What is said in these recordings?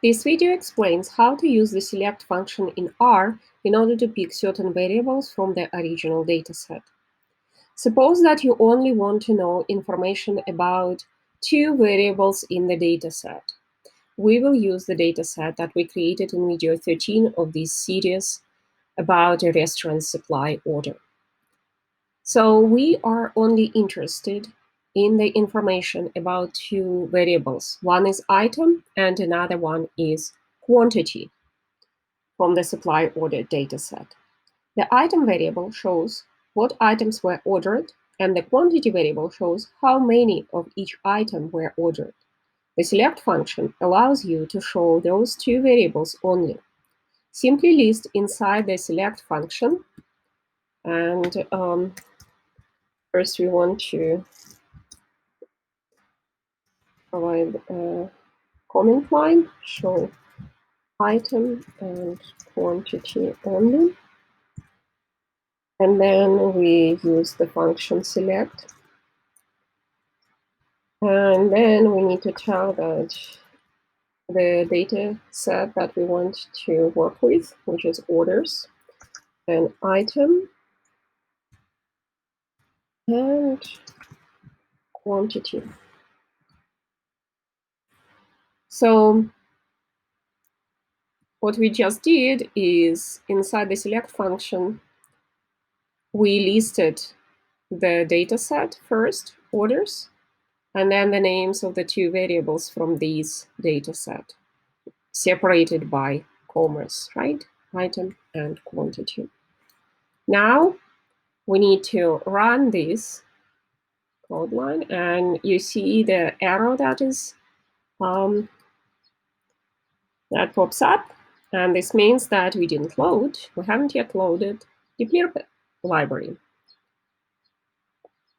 This video explains how to use the select function in R in order to pick certain variables from the original dataset. Suppose that you only want to know information about two variables in the dataset. We will use the dataset that we created in video 13 of this series about a restaurant supply order. So we are only interested in the information about two variables. One is item and another one is quantity from the supply order dataset. The item variable shows what items were ordered, and the quantity variable shows how many of each item were ordered. The select function allows you to show those two variables only. Simply list inside the select function, and first we want to provide a comment line, show item and quantity only. And then we use the function select. And then we need to tell that the data set that we want to work with, which is orders, and item, and quantity. So what we just did is inside the select function, we listed the data set first, orders, and then the names of the two variables from these data set, separated by commas, right? Item and quantity. Now we need to run this code line, and you see the arrow that is that pops up, and this means that we didn't load. We haven't yet loaded dplyr library,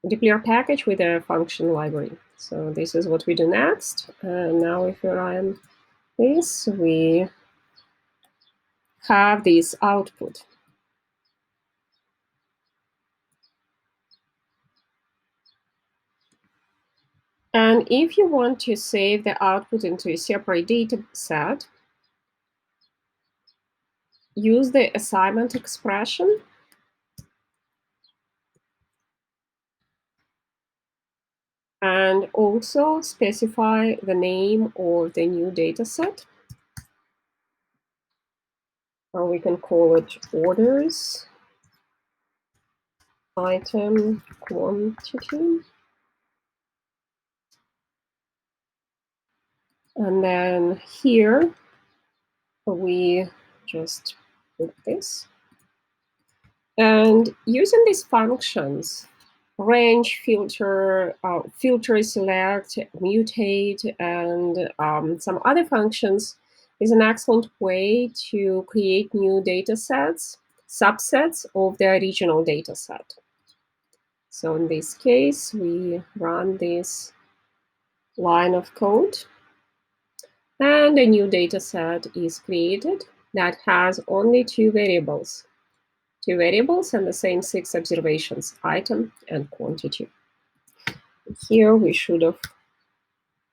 dplyr package with a function library. So this is what we do next. And now if we run this, we have this output. And if you want to save the output into a separate data set, use the assignment expression. And also specify the name of the new data set. Or we can call it orders, item, quantity. And then here, we just put this. And using these functions, range, filter, filter, select, mutate, and some other functions is an excellent way to create new data sets, subsets of the original data set. So in this case, we run this line of code, and a new data set is created that has only two variables and the same 6 observations, item and quantity. Here we should have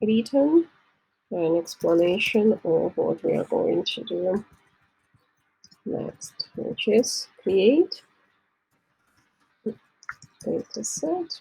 written an explanation of what we are going to do next, which is create data set.